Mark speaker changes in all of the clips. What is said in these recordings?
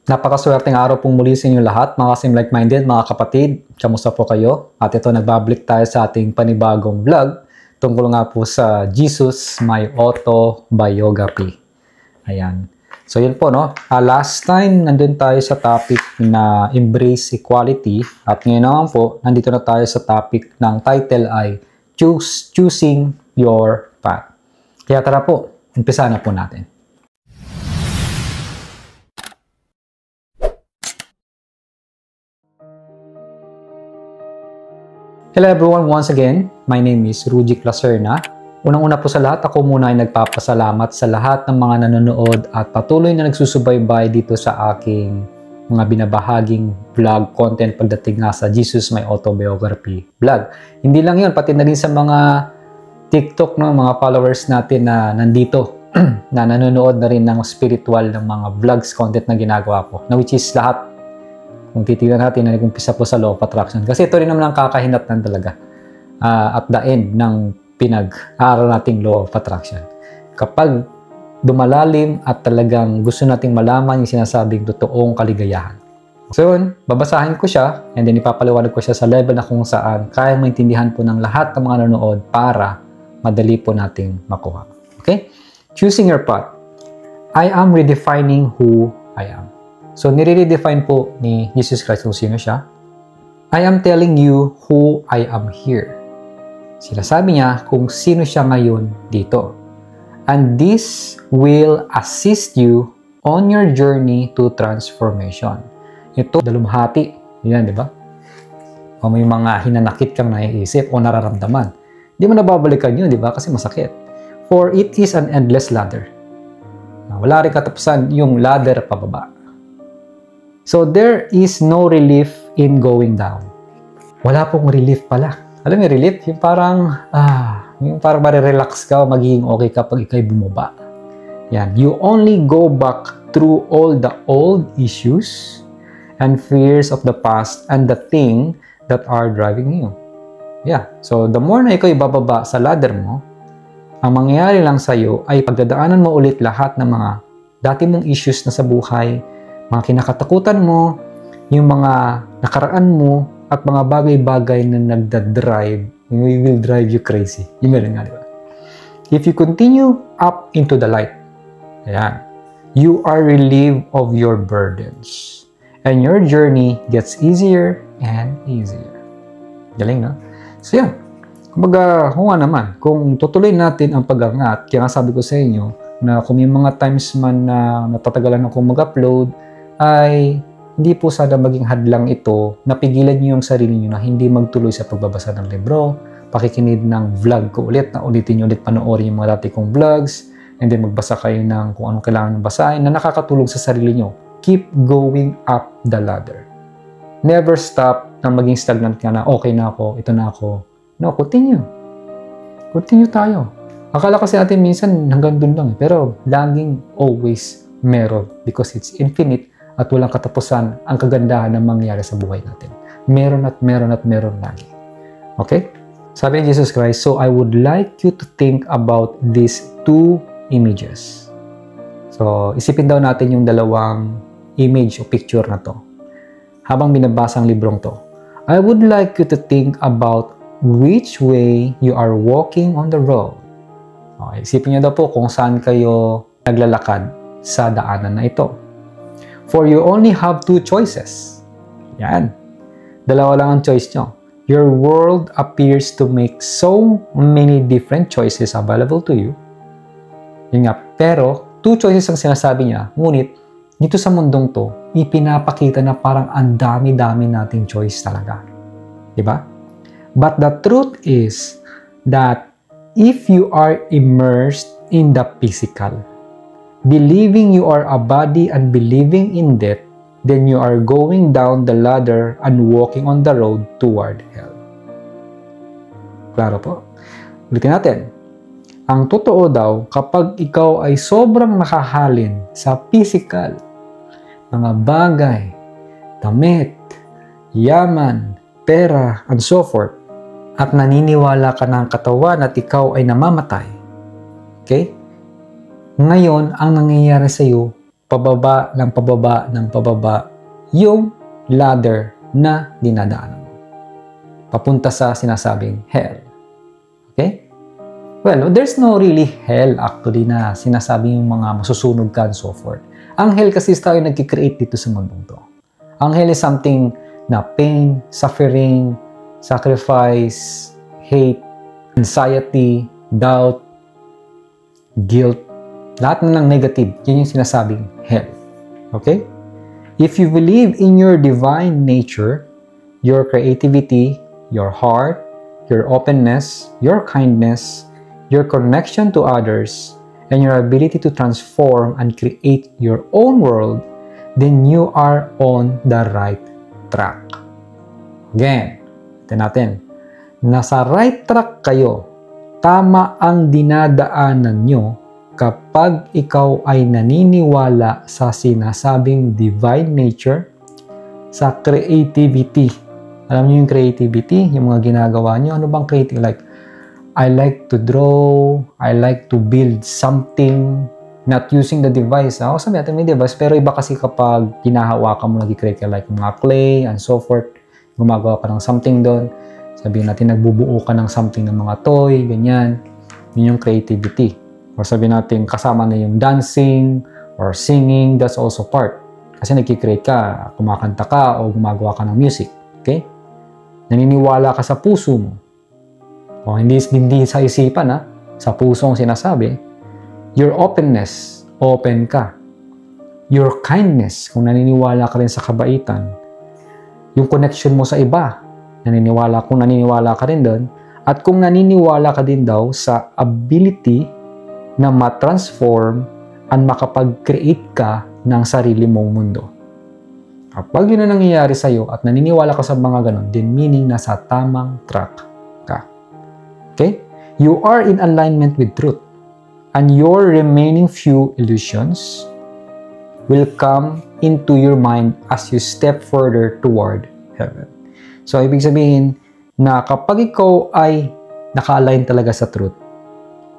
Speaker 1: Napakaswerteng araw pong muli sa inyo lahat, mga kasim like-minded, mga kapatid. Kamusta po kayo? At ito, nagbabalik tayo sa ating panibagong vlog tungkol nga po sa Jesus, My Autobiography. Ayan. So yun po, no? Last time, nandun tayo sa topic na Embrace Equality. At ngayon naman po, nandito na tayo sa topic ng title ay Choosing Your Path. Kaya tara po, umpisa na po natin. Hello everyone, once again, my name is Rujic Lacerna. Unang-una po sa lahat, ako muna ay nagpapasalamat sa lahat ng mga nanonood at patuloy na nagsusubaybay dito sa aking mga binabahaging vlog content pagdating nga sa Jesus My Autobiography vlog. Hindi lang yun, pati na rin sa mga TikTok, no, mga followers natin na nandito na nanonood na rin ng spiritual ng mga vlogs content na ginagawa ko, na which is lahat. Kung titignan natin na nag-umpisa po sa Law of Attraction. Kasi ito rin naman ang kakahinatnan talaga at the end ng pinag-aaral nating Law of Attraction. Kapag dumalalim at talagang gusto nating malaman yung sinasabing totoong kaligayahan. So yun, babasahin ko siya and then ipapaliwanag ko siya sa level na kung saan kaya maintindihan po ng lahat ng mga nanonood para madali po nating makuha. Okay? Choosing your path. I am redefining who I am. So, nire-redefine po ni Jesus Christ kung sino siya. I am telling you who I am here. Sinasabi niya kung sino siya ngayon dito. And this will assist you on your journey to transformation. Ito, dalumhati. Yan, di ba? O may mga hinanakit kang naiisip o nararamdaman. Hindi mo nababalikan yun, di ba? Kasi masakit. For it is an endless ladder. Wala rin katapusan yung ladder pababa. So, there is no relief in going down. Wala pong relief pala. Alam mo yung relief? Yung parang marirelax ka o magiging okay kapag ikay bumaba. Yan. You only go back through all the old issues and fears of the past and the thing that are driving you. Yeah. So, the more na ikaw ibababa sa ladder mo, ang mangyayari lang sa'yo ay pagdadaanan mo ulit lahat ng mga dati mong issues na sa buhay, mga kinakatakutan mo, yung mga nakaraan mo, at mga bagay-bagay na nagdadrive, will drive you crazy. Yung meron nga, di ba? If you continue up into the light, ayan, you are relieved of your burdens. And your journey gets easier and easier. Galing, no? So, yan. Kumbaga, naman, kung tutuloy natin ang pag-angat, kaya nga sabi ko sa inyo, na kung may mga times man na natatagalan akong mag-upload, ay hindi po sana maging hadlang ito na pigilan niyo yung sarili niyo na hindi magtuloy sa pagbabasa ng libro, pakikinig ng vlog ko ulit, na ulitin niyo ulit panoorin yung mga dati kong vlogs, and then magbasa kayo ng kung anong kailangan basahin na nakakatulong sa sarili niyo. Keep going up the ladder. Never stop na maging stagnant ka na, okay na ako, ito na ako. No, continue. Continue tayo. Akala kasi natin minsan hanggang dun lang, pero laging always meron because it's infinite. At walang katapusan ang kagandahan na mangyayari sa buhay natin. Meron at meron at meron lagi. Okay? Sabi ni Jesus Christ, so I would like you to think about these two images. So, isipin daw natin yung dalawang image o picture na to. Habang binabasa ang librong to. I would like you to think about which way you are walking on the road. Okay, isipin niyo daw po kung saan kayo naglalakad sa daanan na ito. For you only have two choices. Yan. Dalawa lang ang choice nyo. Your world appears to make so many different choices available to you. Yun nga. Pero, two choices ang sinasabi niya. Ngunit, dito sa mundong to, ipinapakita na parang ang dami-dami nating choice talaga. Diba? But the truth is that if you are immersed in the physical, believing you are a body and believing in death, then you are going down the ladder and walking on the road toward hell. Klaro po? Ulitin natin. Ang totoo daw, kapag ikaw ay sobrang nakahalin sa physical, mga bagay, damit, yaman, pera, and so forth, at naniniwala ka ng katawan at ikaw ay namamatay, okay? Ngayon, ang nangyayari sa iyo, pababa ng pababa ng pababa yung ladder na dinadaanan mo. Papunta sa sinasabing hell. Okay? Well, there's no really hell actually na sinasabi yung mga masusunog ka and so forth. Ang hell kasi tayo nag-create dito sa mundong to. Ang hell is something na pain, suffering, sacrifice, hate, anxiety, doubt, guilt, lahat na ng negative, yun yung sinasabing hell. Okay? If you believe in your divine nature, your creativity, your heart, your openness, your kindness, your connection to others, and your ability to transform and create your own world, then you are on the right track. Again, natin. Nasa right track kayo. Tama ang dinadaanan nyo kapag ikaw ay naniniwala sa sinasabing divine nature, sa creativity. Alam niyo yung creativity, yung mga ginagawa niyo. Ano bang creative? Like, I like to draw, I like to build something, not using the device. Ako sabi natin may device, pero iba kasi kapag hinahawakan mo, nag-create ka like mga clay and so forth, gumagawa ka ng something doon. Sabihin natin, nagbubuo ka ng something ng mga toy, ganyan. Yun yung creativity. Or sabihin natin, kasama na yung dancing or singing, that's also part. Kasi nag-create ka, kumakanta ka, o gumagawa ka ng music. Okay? Naniniwala ka sa puso mo. O hindi sa isipan, ha? Sa puso ang sinasabi. Your openness, open ka. Your kindness, kung naniniwala ka rin sa kabaitan. Yung connection mo sa iba, kung naniniwala ka rin doon. At kung naniniwala ka din daw sa ability na ma-transform and makapag-create ka ng sarili mong mundo. Kapag yun na nangyayari sa'yo at naniniwala ka sa mga ganun, then meaning nasa tamang track ka. Okay? You are in alignment with truth. And your remaining few illusions will come into your mind as you step further toward heaven. So, ibig sabihin na kapag ikaw ay naka-align talaga sa truth,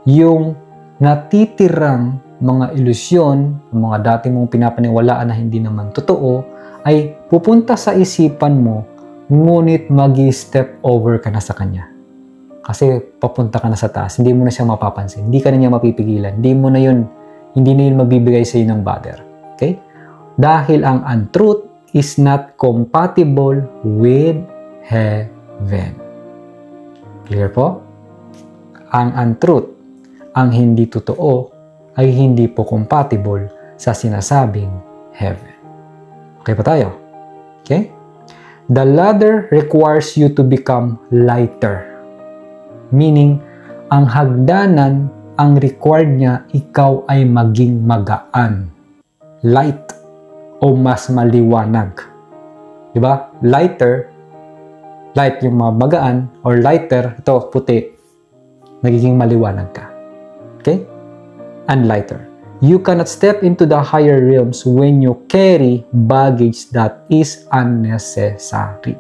Speaker 1: yung natitirang mga ilusyon, mga dati mong pinapaniwalaan na hindi naman totoo, ay pupunta sa isipan mo, ngunit mag-step over ka na sa kanya. Kasi papunta ka na sa taas, hindi mo na siya mapapansin, hindi ka na niya mapipigilan, hindi na yun magbibigay sa iyo ng bother. Okay? Dahil ang untruth is not compatible with heaven. Clear po? Ang untruth, ang hindi totoo, ay hindi po compatible sa sinasabing heaven. Okay pa tayo? Okay? The ladder requires you to become lighter. Meaning, ang hagdanan, ang required niya, ikaw ay maging magaan. Light o mas maliwanag. Diba? Lighter, light yung mabagaan, or lighter, ito puti, nagiging maliwanag ka. Okay? And lighter. You cannot step into the higher realms when you carry baggage that is unnecessary.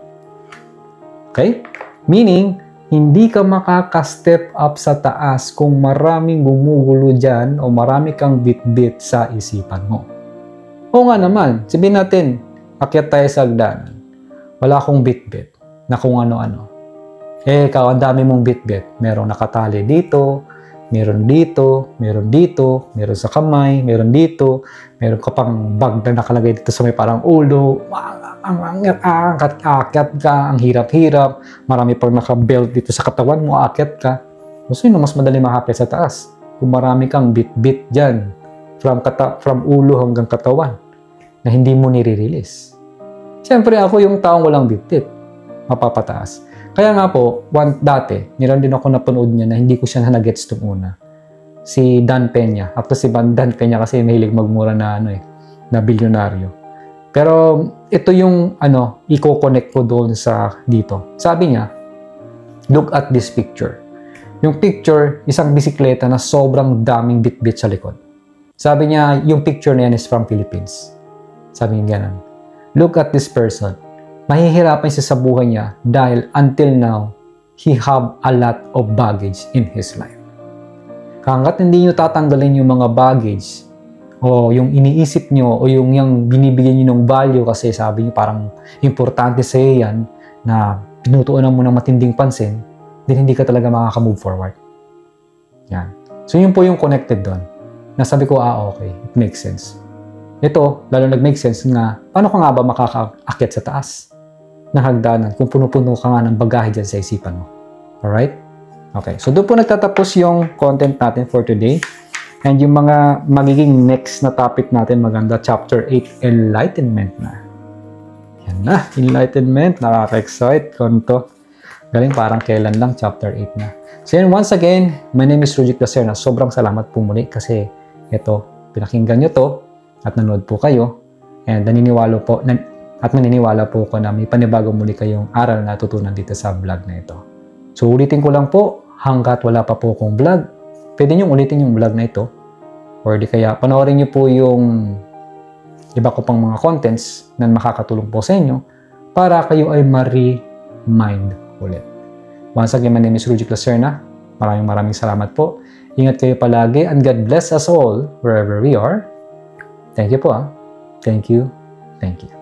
Speaker 1: Okay? Meaning, hindi ka makaka-step up sa taas kung maraming gumugulo dyan o marami kang bit-bit sa isipan mo. O nga naman, sabihin natin, akyat tayo sa hagdanan. Wala akong bit-bit na kung ano-ano. Ikaw, ang dami mong bit-bit. Merong nakatali dito, meron dito, meron sa kamay, meron dito, meron ka pang bag na nakalagay dito sa may parang ulo, aakyat ka, ang hirap-hirap, marami pang naka-belt dito sa katawan mo, aakyat ka. So, yun mas madali makaakyat sa taas. Kung marami kang bit-bit dyan, from ulo hanggang katawan, na hindi mo nire-release. Siyempre, ako yung taong walang bit-bit, mapapataas. Kaya nga po, dati, meron din ako napanood niya na hindi ko siya nagets itong una. Si Dan Peña. After si Dan Peña kasi mahilig magmura na na bilyonaryo. Pero ito yung i-connect ko doon sa dito. Sabi niya, look at this picture. Yung picture, isang bisikleta na sobrang daming bit-bit sa likod. Sabi niya, yung picture na yan is from Philippines. Sabi niya ganun. Look at this person. Mahihirapan siya sa buhay niya dahil until now, he have a lot of baggage in his life. Hanggat hindi nyo tatanggalin yung mga baggage o yung iniisip nyo o yung binibigyan nyo ng value kasi sabi nyo parang importante sa iyo yan na pinutuunan mo ng matinding pansin, then hindi ka talaga makaka-move forward. Yan. So yun po yung connected doon. Nasabi ko, okay, it makes sense. Ito, lalo nag-make sense nga, paano ka nga ba makakaakyat sa taas ng hagdanan kung puno-puno ka nga ng bagahe dyan sa isipan mo? Alright? Okay, so doon po nagtatapos yung content natin for today. And yung mga magiging next na topic natin, maganda, Chapter 8, Enlightenment na. Yan na, Enlightenment. Nakaka-excite. Konto. Galing parang kailan lang, Chapter 8 na. So yun, once again, my name is Rujic Lacerna. Sobrang salamat po muli kasi ito, pinakinggan nyo to at nanood po kayo. And naniniwala po ko na may panibagong muli kayong aral na tutunan dito sa vlog na ito. So ulitin ko lang po, hanggat wala pa po akong vlog, pwede nyo ulitin yung vlog na ito. Or di kaya panoorin nyo po yung iba ko pang mga contents na makakatulong po sa inyo para kayo ay ma-remind ulit. Once again, my name is Rujic Lacerna. Maraming salamat po. Ingat kayo palagi and God bless us all wherever we are. Thank you po. Thank you. Thank you.